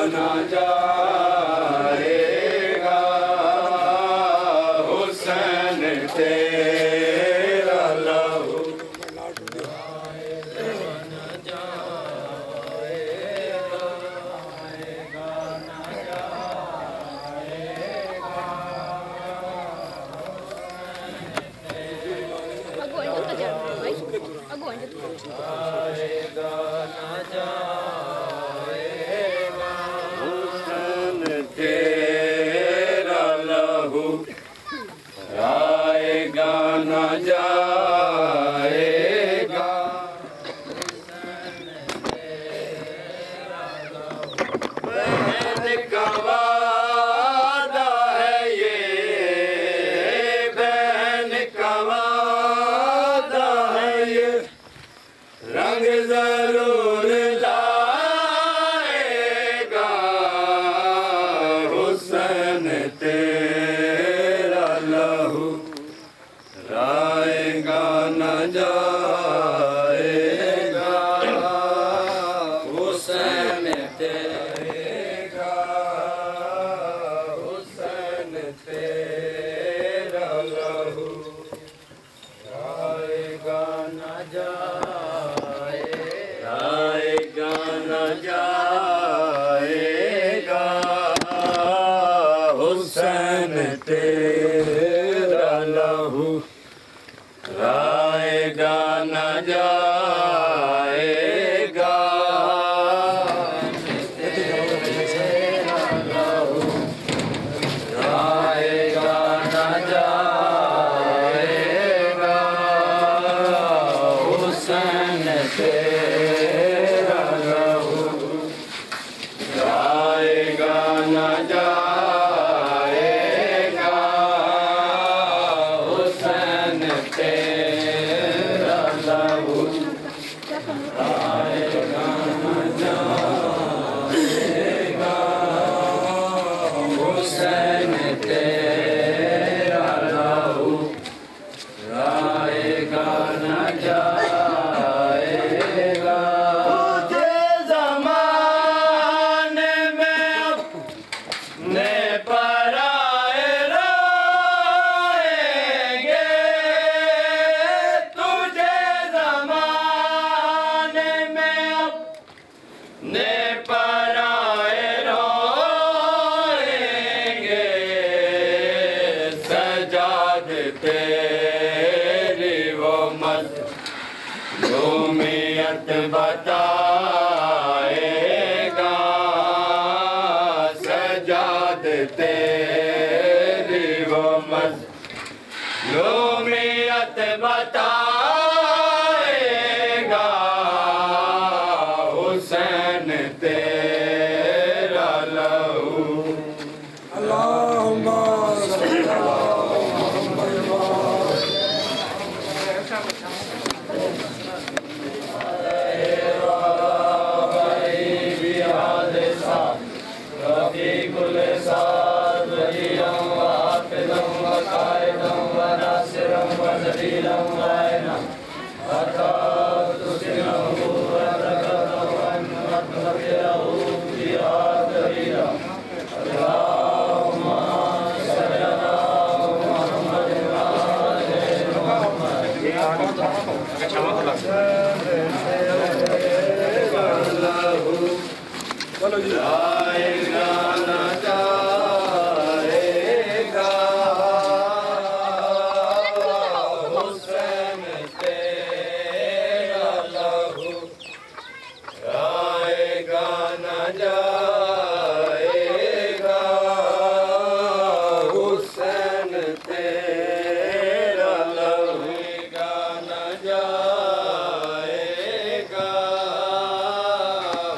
न जाएगा हुसैन तेरा लहू तेरा लहू आएगा न जाएगा बहन का वादा है ये बहन का वादा है ये रंग जरूर लाएगा हुसैन तेरा लहू आएगा न जाएगा हुसैन तेरा हुसैन तेरा लहू आएगा न जाएगा आएगा न जाएगा हुसैन तेरा लहू आएगा न जाएगा तेरा लहू आएगा न जाएगा हुसैन तेरा लहू आएगा न जाएगा हुसैन तेरा लहू आएगा न जाएगा हुसैन तेरा लहू आएगा न जाएगा तुझे ज़माने में अपने पराए रोएंगे तुझे ज़माने में अपने पराए रोएंगे सजाद तेरी वो मज़लूमियत बताएगा सजाद तेरी वो मज़लूमियत बताएगा हुसैन तेरा लहू अल्लाहुम्मा सल्ली अला चलो जी आएगा न जाएगा हुसैन तेरा लहू आएगा न जाएगा हुसैन तेरा लहू न जाएगा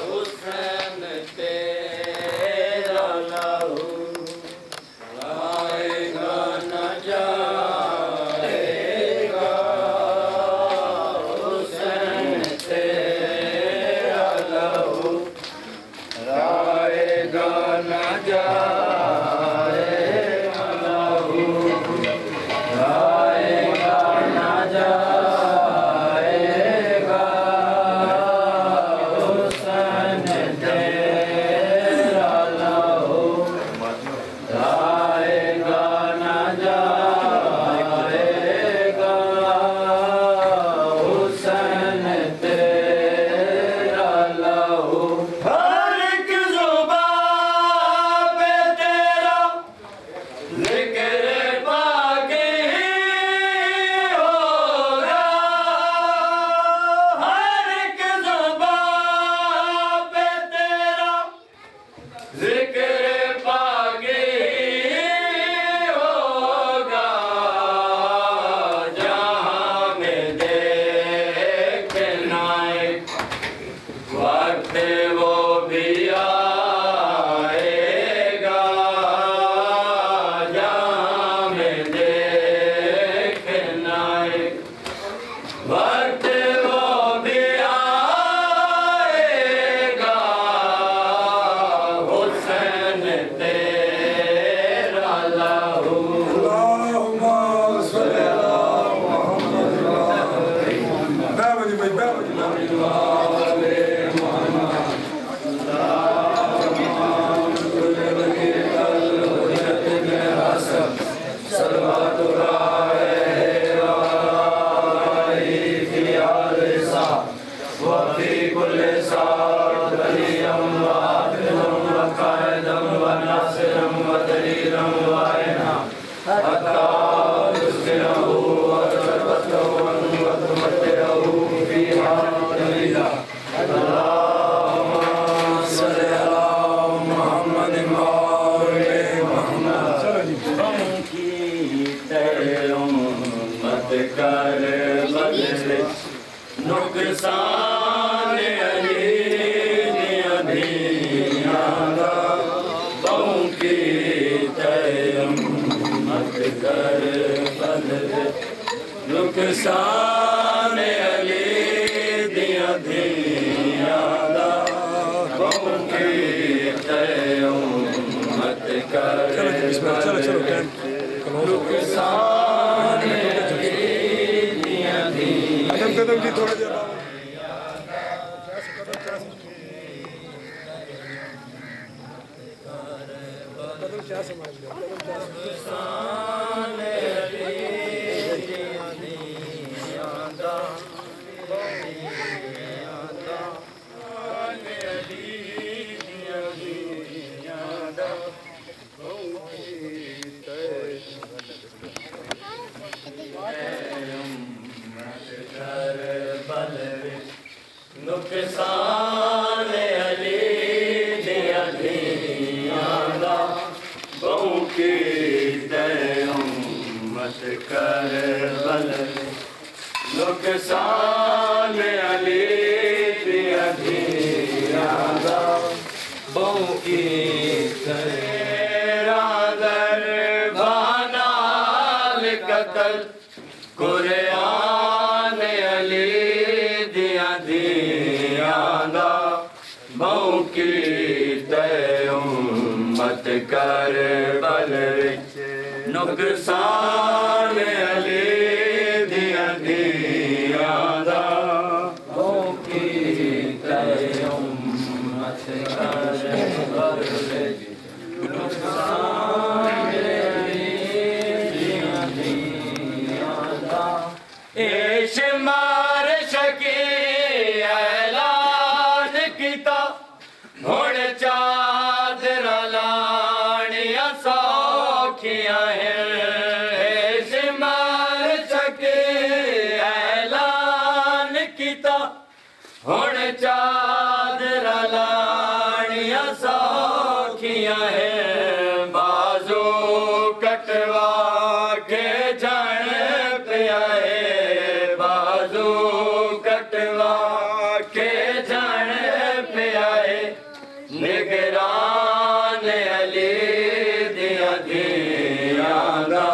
हुसैन तेरा नुकसान अली दिया धियां दा बहु कीते उम्मत कर बलवे नुकसान अली दिया धियां दा बहु कीते उम्मत कर बलवे नुकसान कदम जी थोड़ा देर कदम क्या समझ लो नुकसान अली दिया धियां दा बहु कीते उम्मत कर बलवे नुकसान अली दिया धियां दा बहु कीते रादर बानाल कतल कुरान अली दिया धियां दा बहु कीते उम्मत कर बलवे नुकसान अली दिया धियां दा बहु कीते उम्मत कर बलवे नुकसान अली दिया धियां दा एश मार शकी ऐलान किता हुण चादर लानिया सौखियां हैं एश मार शकी ऐलान किता हुण चादर लानिया सौखियां हैं बाजू कटवा के जान पिया है बाजू कटवा के जान पिया है निगरान अली दिया धियां दा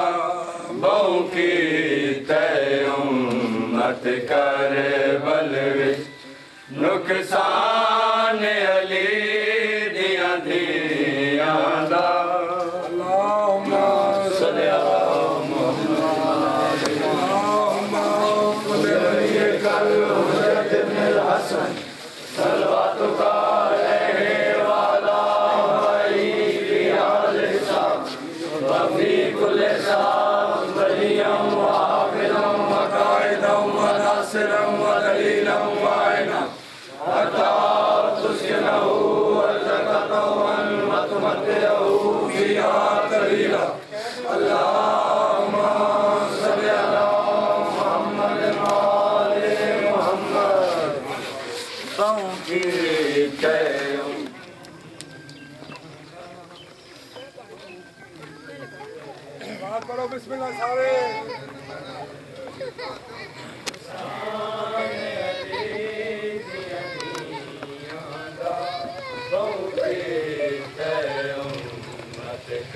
बहु कीते उम्मत कर बलवे नुकसान अली दिया धियां दा पढ़ो बिस्मिल्लाह सारे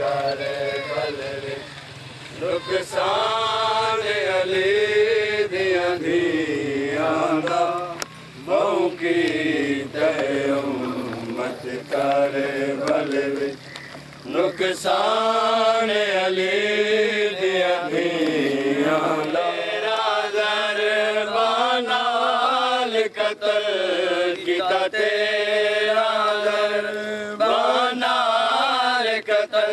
कर बलवे नुकसान अली दिया धियां दा बहु कीते उम्मत कर बलवे नुकसान अली दिया धियां दा राज़र बानाल कतल किता तेरा बानाल कतल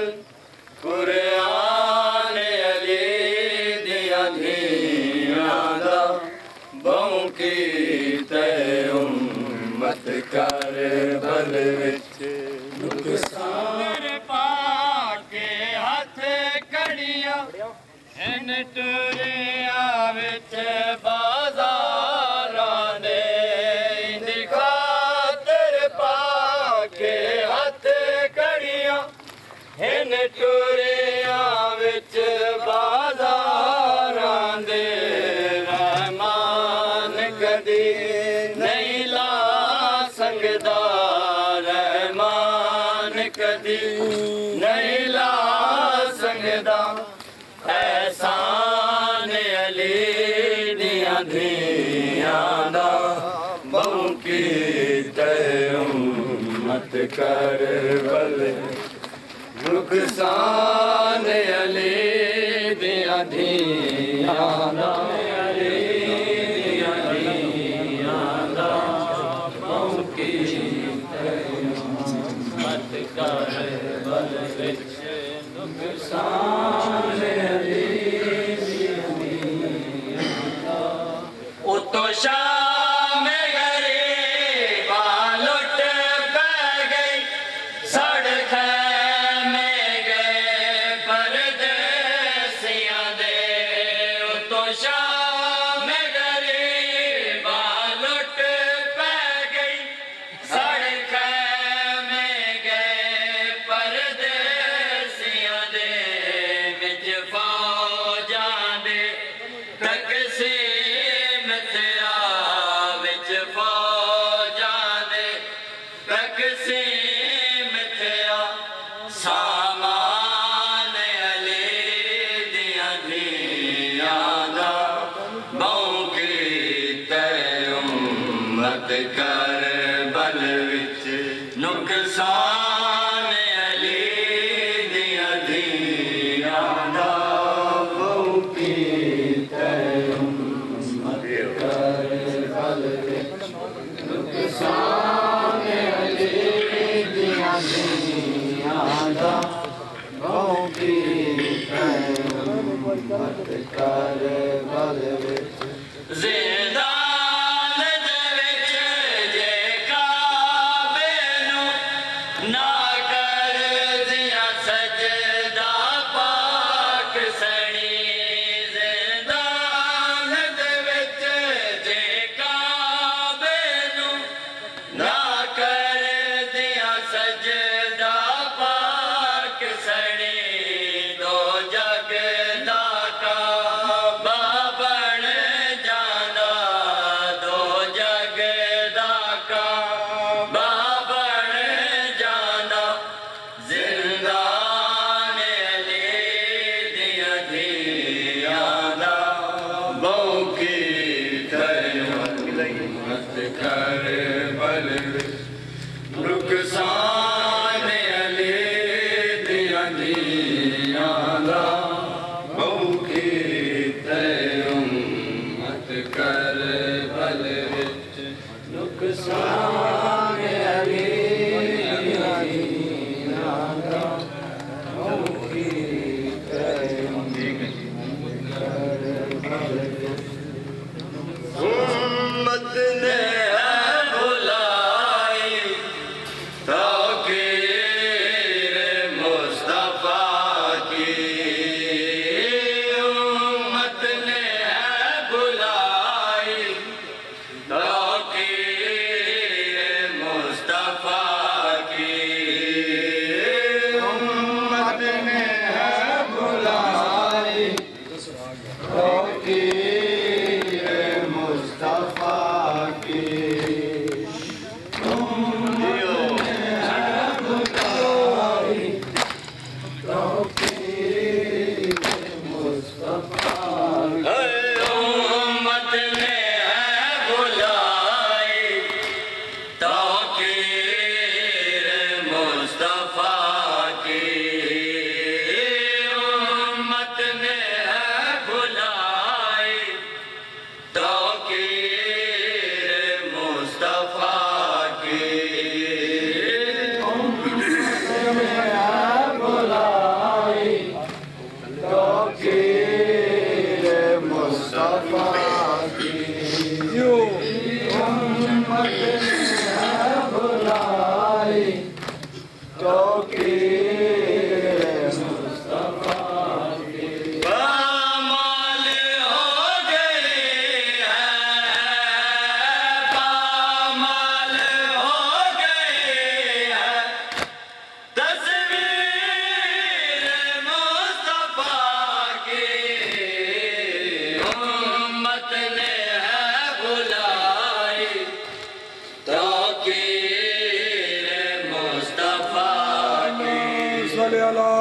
कुरान अली दिया धियां दा बहु कीते उम्मत कर बलवे नुकसान पाके हाथ कड़िया इन टुरिया विच बाज़ारां दे इंदी खातर पाके हाथ कड़िया इन टुरिया विच बाज़ारां दे रहमान कदी कदी नहीं ला सकदा एहसान अली दियां धियां दा बहु की उम्मत कर बल नुकसान अली दियां धियां दा उतो शाम गरीबा लुट पै गई सड़क में गए परदेसियां दे उतो शाम गरीबा लुट पै गई सड़क में गए परदेसियां दे विच फौजां दे तकसीम तेरा विच फौजां दे तकसीम तेरा सामान अली दियां धियां दा बहु कीते उम्मत कर बल विच नुकसान अली दियां धियां दा बहु कीते उम्मत कर बल विच नुकसान अली दियां धियां दा बहु कीते उम्मत कर बल विच ज़िंदान दे विच जे काबे नूं ना कर दियां सजदा पाक सणी ज़िंदान दे विच जे काबे नूं ना कर दियां सजदा पाक सणी दो जग दा काबा बन जाना दो जग दा काबा बन जाना जिंदान अली दियां धियां दा बहु कीते उम्मत कर बल विच नुकसान अली दियां धियां दा बहु कीते उम्मत कर बल विच नुकसान अली दियां धियां दा बहु कीते उम्मत ने बुलाई तौकीर मुस्तफा की उम्मत ने बुलाई तौकीर मुस्तफा की उम्मत ने बुलाई तौकीर मुस्तफा की उम्मत ने बुलाई तौकीर मुस्तफा की उम्मत ने बुलाई तौकीर मुस्तफा की उम्मत ने बुलाई तो सल्ली अला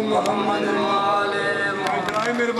मोहम्मद वाले मोहम्मद।